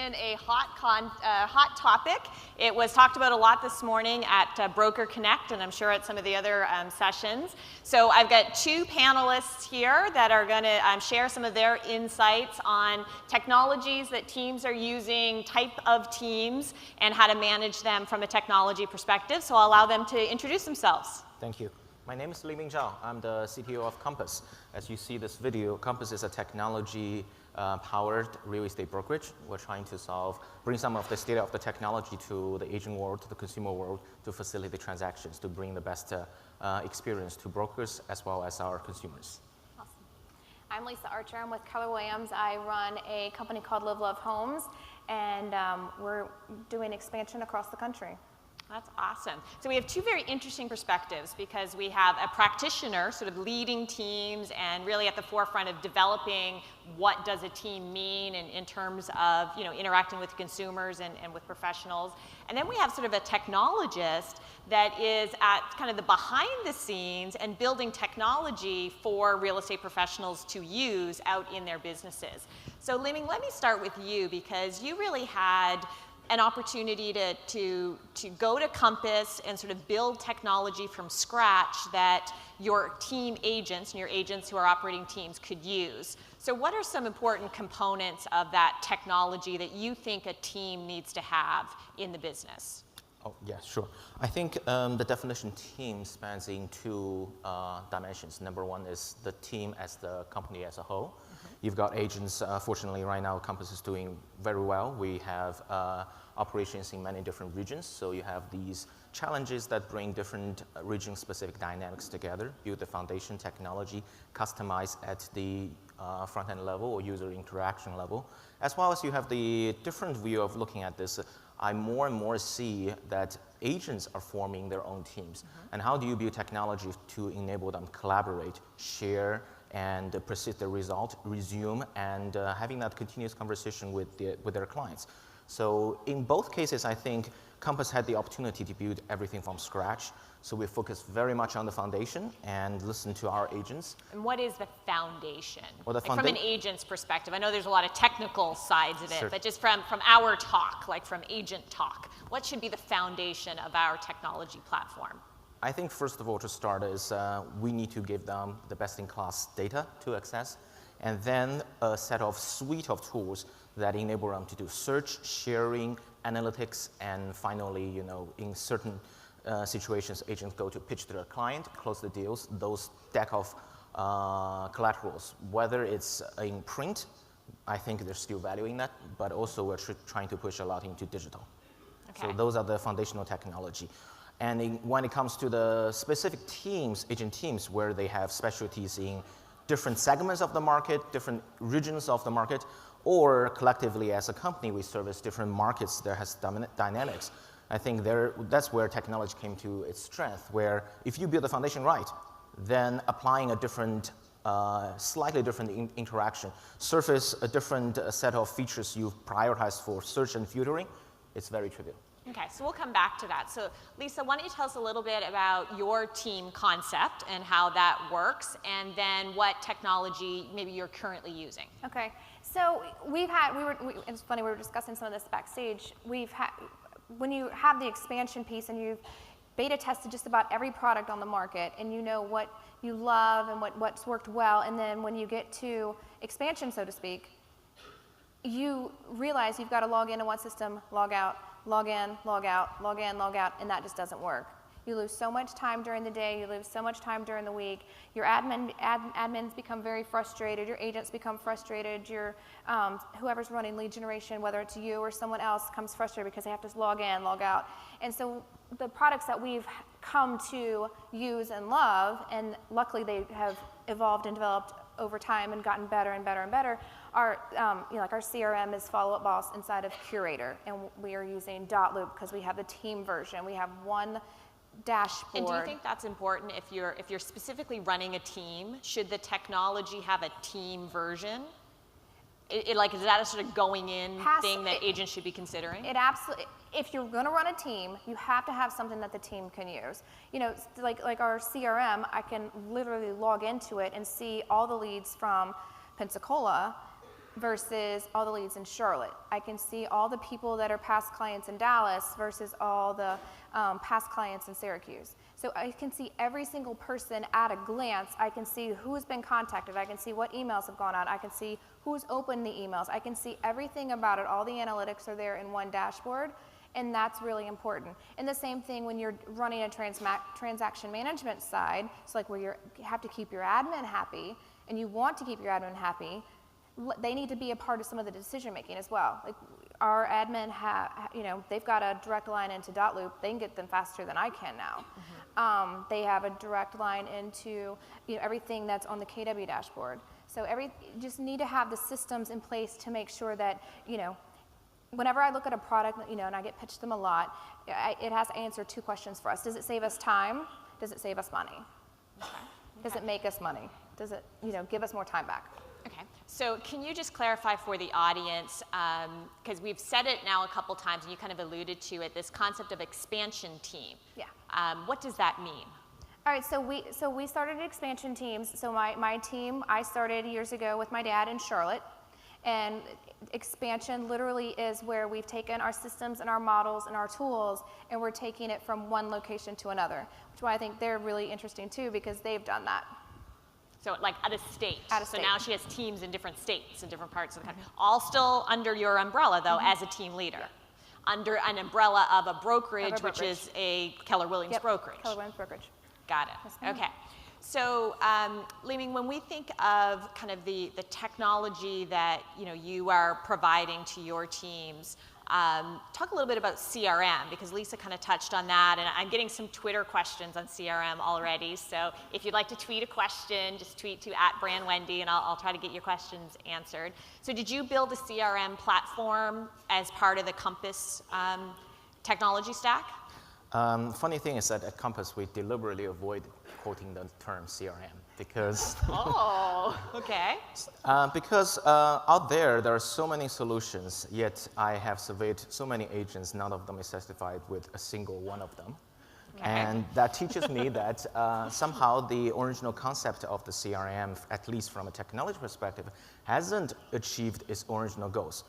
been a hot topic. It was talked about a lot this morning at Broker Connect, and I'm sure at some of the other sessions. So I've got two panelists here that are going to share some of their insights on technologies that teams are using, type of teams, and how to manage them from a technology perspective. So I'll allow them to introduce themselves. Thank you. My name is Liming Zhao. I'm the CTO of Compass. As you see this video, Compass is a technology powered real estate brokerage. We're trying to bring some of the state of the technology to the agent world, to the consumer world, to facilitate transactions, to bring the best experience to brokers as well as our consumers. Awesome. I'm Lisa Archer. I'm with Keller Williams. I run a company called Live Love Homes, and we're doing expansion across the country. That's awesome. So we have two very interesting perspectives because we have a practitioner sort of leading teams and really at the forefront of developing what does a team mean in terms of interacting with consumers and with professionals. And then we have sort of a technologist that is at kind of the behind the scenes and building technology for real estate professionals to use out in their businesses. So Liming, let me start with you because you really had an opportunity to go to Compass and sort of build technology from scratch that your team agents and your agents who are operating teams could use. So what are some important components of that technology that you think a team needs to have in the business? Oh, yeah, sure. I think the definition team spans in two dimensions. Number one is the team as the company as a whole. You've got agents. Fortunately, right now, Compass is doing very well. We have operations in many different regions. So you have these challenges that bring different region-specific dynamics together, build the foundation technology, customize at the front-end level or user interaction level. As well as you have the different view of looking at this, I more and more see that agents are forming their own teams. And how do you build technology to enable them collaborate, share, and persist the result, resume, and having that continuous conversation with their clients. So in both cases, I think Compass had the opportunity to build everything from scratch. So we focused very much on the foundation and listened to our agents. And what is the foundation? Well, from an agent's perspective, I know there's a lot of technical sides of it, Sure. but just from our talk, like from agent talk, what should be the foundation of our technology platform? I think first of all to start is we need to give them the best-in-class data to access, and then a suite of tools that enable them to do search, sharing, analytics, and finally, in certain situations, agents go to pitch to their client, close the deals, those deck of collaterals, whether it's in print, I think there's still value in that, but also we're trying to push a lot into digital. Okay. So those are the foundational technology. And when it comes to the specific teams, agent teams, where they have specialties in different segments of the market, different regions of the market, or collectively as a company, we service different markets that has dynamics. I think that's where technology came to its strength, where if you build the foundation right, then applying a different, slightly different interaction, surface a different set of features you've prioritized for search and filtering, it's very trivial. Okay, so we'll come back to that. So Lisa, why don't you tell us a little bit about your team concept and how that works, and then what technology maybe you're currently using. Okay, so it's funny, we were discussing some of this backstage. When you have the expansion piece and you've beta tested just about every product on the market and you know what you love and what's worked well, and then when you get to expansion, so to speak, you realize you've got to log into one system, log out, log in, log out, log in, log out, and that just doesn't work. You lose so much time during the day, you lose so much time during the week, your admins become very frustrated, your agents become frustrated, your whoever's running lead generation, whether it's you or someone else, comes frustrated because they have to log in, log out. And so the products that we've come to use and love, and luckily they have evolved and developed over time and gotten better and better and better, are like our CRM is Follow Up Boss inside of Curator, and we are using Dotloop because we have the team version. We have one dashboard. And do you think that's important if you're specifically running a team? Should the technology have a team version? Is that a sort of going in thing that agents should be considering? It absolutely. If you're going to run a team, you have to have something that the team can use. Like our CRM, I can literally log into it and see all the leads from Pensacola versus all the leads in Charlotte. I can see all the people that are past clients in Dallas versus all the past clients in Syracuse. So I can see every single person at a glance. I can see who's been contacted. I can see what emails have gone out. I can see who's opened the emails. I can see everything about it. All the analytics are there in one dashboard, and that's really important. And the same thing when you're running a transaction management side, so like where you have to keep your admin happy, and you want to keep your admin happy, they need to be a part of some of the decision making as well. Like our admin they've got a direct line into Dotloop. They can get them faster than I can now. They have a direct line into everything that's on the KW dashboard. So you just need to have the systems in place to make sure that whenever I look at a product, and I get pitched them a lot, it has to answer two questions for us. Does it save us time? Does it save us money? Okay. Does it make us money? Does it give us more time back? Okay, so can you just clarify for the audience, because we've said it now a couple times and you kind of alluded to it, this concept of expansion team. Yeah. What does that mean? All right, so we started expansion teams. So my team, I started years ago with my dad in Charlotte, and expansion literally is where we've taken our systems and our models and our tools, and we're taking it from one location to another, which is why I think they're really interesting too, because they've done that. So like at a state. At a so state. now she has teams in different states, in different parts of the country. All still under your umbrella, though, as a team leader. Yeah. Under an umbrella of a brokerage, which brokerage. is a Keller Williams brokerage. Keller Williams brokerage. Got it. Yes, ma'am. Okay. So, Li-Ming, when we think of kind of the technology that you are providing to your teams, talk a little bit about CRM, because Lisa kind of touched on that, and I'm getting some Twitter questions on CRM already. So if you'd like to tweet a question, just tweet to @BrandWendy, and I'll try to get your questions answered. So did you build a CRM platform as part of the Compass technology stack? Funny thing is that at Compass, we deliberately avoid quoting the term CRM because Oh, okay. because out there are so many solutions, yet I have surveyed so many agents, none of them is satisfied with a single one of them. Okay. And that teaches me that somehow the original concept of the CRM, at least from a technology perspective, hasn't achieved its original goals.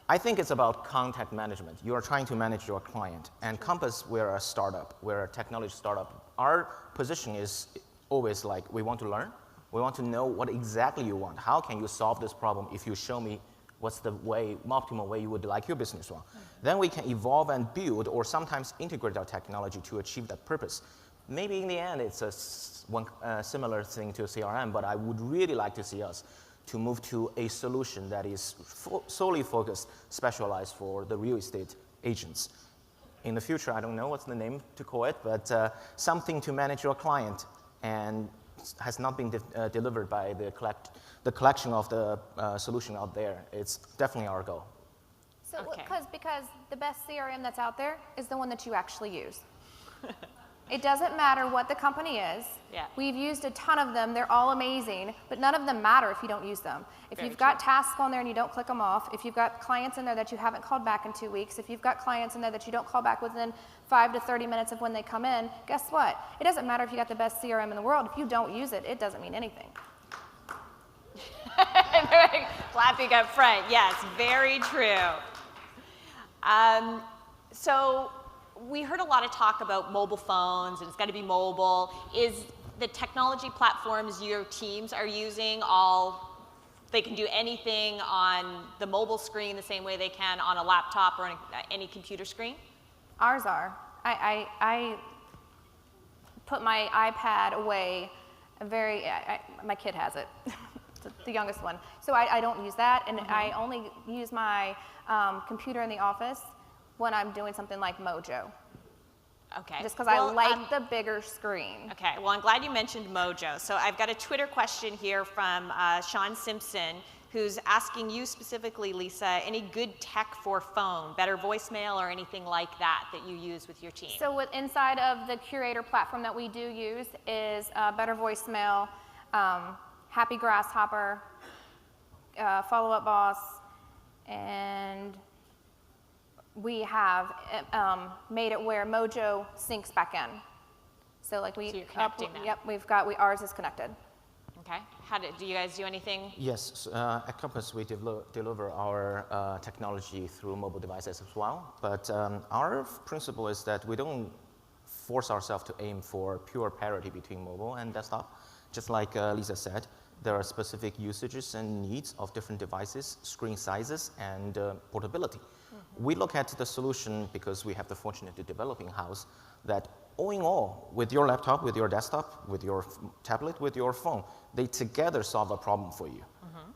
I think it's about contact management. You are trying to manage your client. And Compass, we're a startup. We're a technology startup. Our position is always like, we want to learn. We want to know what exactly you want. How can you solve this problem if you show me what's the optimal way you would like your business to run? Then we can evolve and build or sometimes integrate our technology to achieve that purpose. Maybe in the end, it's a similar thing to CRM, but I would really like to see us to move to a solution that is solely focused, specialized for the real estate agents. In the future, I don't know what's the name to call it, but something to manage your client and has not been delivered by the collection of the solution out there. It's definitely our goal. So Okay. because the best CRM that's out there is the one that you actually use. It doesn't matter what the company is. Yeah. We've used a ton of them. They're all amazing, but none of them matter if you don't use them. If Very you've got tasks on there and you don't click them off, if you've got clients in there that you haven't called back in 2 weeks, if you've got clients in there that you don't call back within 5 to 30 minutes of when they come in, guess what? It doesn't matter if you got the best CRM in the world. If you don't use it, it doesn't mean anything. Clapping up front. Yes, very true. So we heard a lot of talk about mobile phones, and it's got to be mobile. Is the technology platforms your teams are using they can do anything on the mobile screen the same way they can on a laptop or any computer screen? Ours are. I put my iPad away. My kid has it, the youngest one. So I don't use that, and I only use my computer in the office when I'm doing something like Mojo. Okay. Just because I like the bigger screen. Okay, well, I'm glad you mentioned Mojo. So I've got a Twitter question here from Sean Simpson, who's asking you specifically, Lisa, any good tech for phone, better voicemail or anything like that you use with your team? So inside of the Curator platform that we do use is Better Voicemail, Happy Grasshopper, Follow Up Boss, and we have made it where Mojo syncs back in. So like So you're connecting them. Yep, ours is connected. Okay. Do you guys do anything? Yes, at Compass we deliver our technology through mobile devices as well. But our principle is that we don't force ourselves to aim for pure parity between mobile and desktop. Just like Lisa said, there are specific usages and needs of different devices, screen sizes, and portability. We look at the solution because we have the fortune to develop in-house that all in all, with your laptop, with your desktop, with your tablet, with your phone, they together solve a problem for you.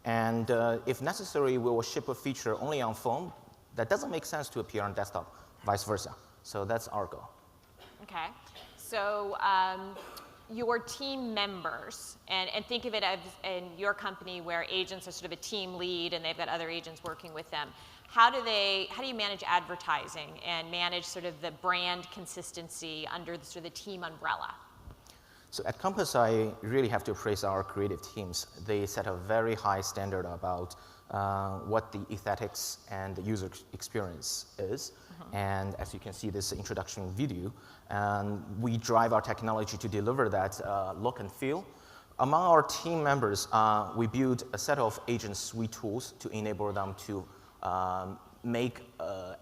And if necessary, we will ship a feature only on phone that doesn't make sense to appear on desktop, vice versa. So that's our goal. Okay. So your team members, and think of it as in your company where agents are sort of a team lead and they've got other agents working with them. How do you manage advertising and manage sort of the brand consistency under the sort of the team umbrella? So at Compass, I really have to praise our creative teams. They set a very high standard about what the aesthetics and the user experience is. And as you can see this introduction video, we drive our technology to deliver that look and feel. Among our team members, we build a set of agent suite tools to enable them to make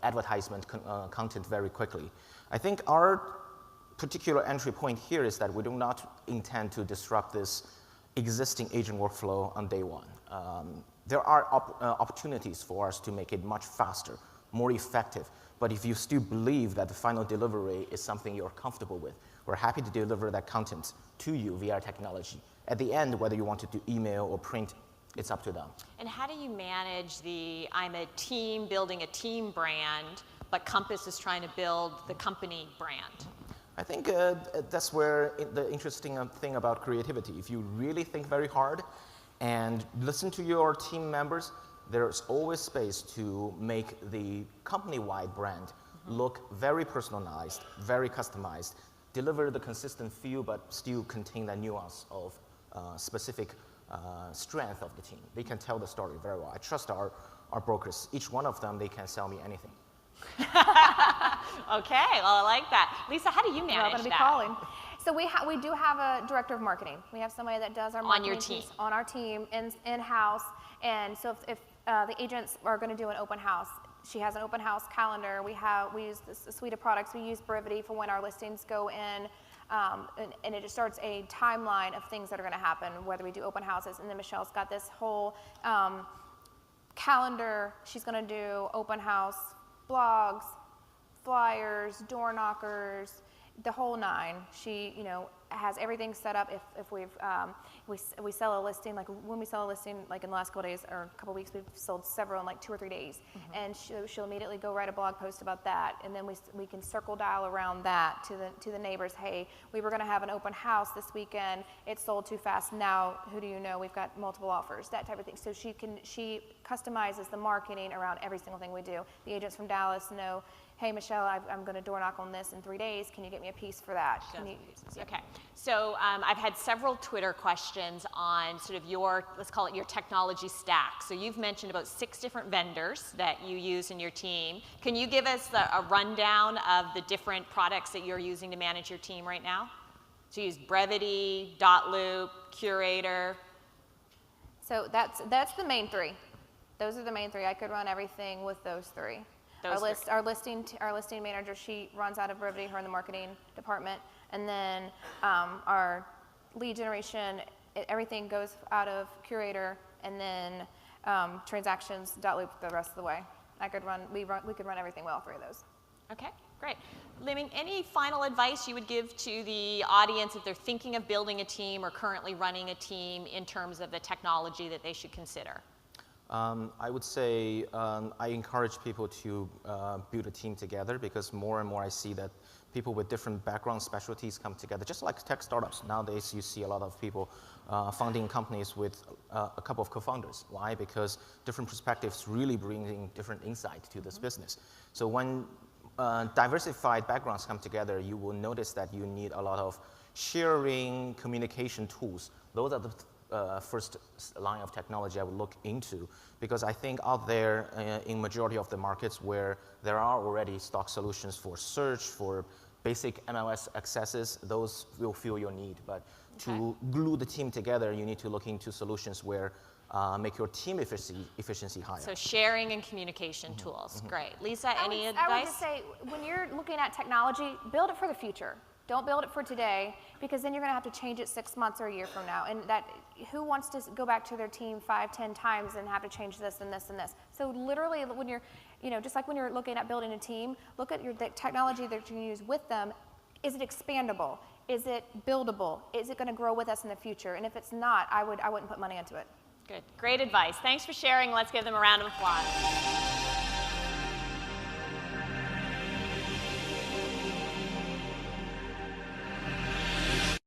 advertisement content very quickly. I think our particular entry point here is that we do not intend to disrupt this existing agent workflow on day one. There are opportunities for us to make it much faster, more effective. But if you still believe that the final delivery is something you're comfortable with, we're happy to deliver that content to you via technology. At the end, whether you want to do email or print, it's up to them. And how do you manage I'm a team building a team brand, but Compass is trying to build the company brand? I think that's where the interesting thing about creativity. If you really think very hard and listen to your team members, there's always space to make the company-wide brand look very personalized, very customized, deliver the consistent feel, but still contain that nuance of specific strength of the team. They can tell the story very well. I trust our brokers. Each one of them, they can sell me anything. Okay, well, I like that. Lisa, how do you manage We're all going to be calling. So we do have a director of marketing. We have somebody that does our marketing on your team. On our team, in-house. And so if the agents are going to do an open house, she has an open house calendar. We use a suite of products. We use Brevity for when our listings go in. And it just starts a timeline of things that are going to happen, whether we do open houses. And then Michelle's got this whole calendar. She's going to do open house blogs, flyers, door knockers, the whole nine. She, has everything set up. If we sell a listing, like when we sell a listing, like in the last couple days or a couple weeks, we've sold several in like 2 or 3 days, and she'll immediately go write a blog post about that, and then we can circle dial around that to the neighbors. Hey, we were going to have an open house this weekend. It sold too fast. Now, who do you know? We've got multiple offers. That type of thing. So she customizes the marketing around every single thing we do. The agents from Dallas know, hey, Michelle, I'm going to door knock on this in 3 days. Can you get me a piece for that? Okay. So I've had several Twitter questions on sort of let's call it your technology stack. So you've mentioned about 6 different vendors that you use in your team. Can you give us a rundown of the different products that you're using to manage your team right now? So you use Brevity, Dotloop, Curator. So that's the main 3. Those are the main 3. I could run everything with those 3. Our listing manager, she runs out of Brevity, her in the marketing department, and then our lead generation, everything goes out of Curator, and then transactions, Dotloop the rest of the way. We could run everything with all 3 of those. Okay, great. Liming, any final advice you would give to the audience if they're thinking of building a team or currently running a team in terms of the technology that they should consider? I would say I encourage people to build a team together, because more and more I see that people with different background specialties come together, just like tech startups. Nowadays, you see a lot of people founding companies with a couple of co-founders. Why? Because different perspectives really bring different insight to this business. So when diversified backgrounds come together, you will notice that you need a lot of sharing communication tools. Those are the first line of technology I would look into, because I think out there in majority of the markets where there are already stock solutions for search, for basic MLS accesses, those will fill your need. But to glue the team together, you need to look into solutions where make your team efficiency higher. So sharing and communication tools. Great. Lisa, any advice? I would just say, when you're looking at technology, build it for the future. Don't build it for today, because then you're going to have to change it 6 months or a year from now. And who wants to go back to their team 5, 10 times and have to change this and this and this? So literally, when you're, just like when you're looking at building a team, look at the technology that you use with them. Is it expandable? Is it buildable? Is it going to grow with us in the future? And if it's not, I wouldn't put money into it. Good. Great advice. Thanks for sharing. Let's give them a round of applause.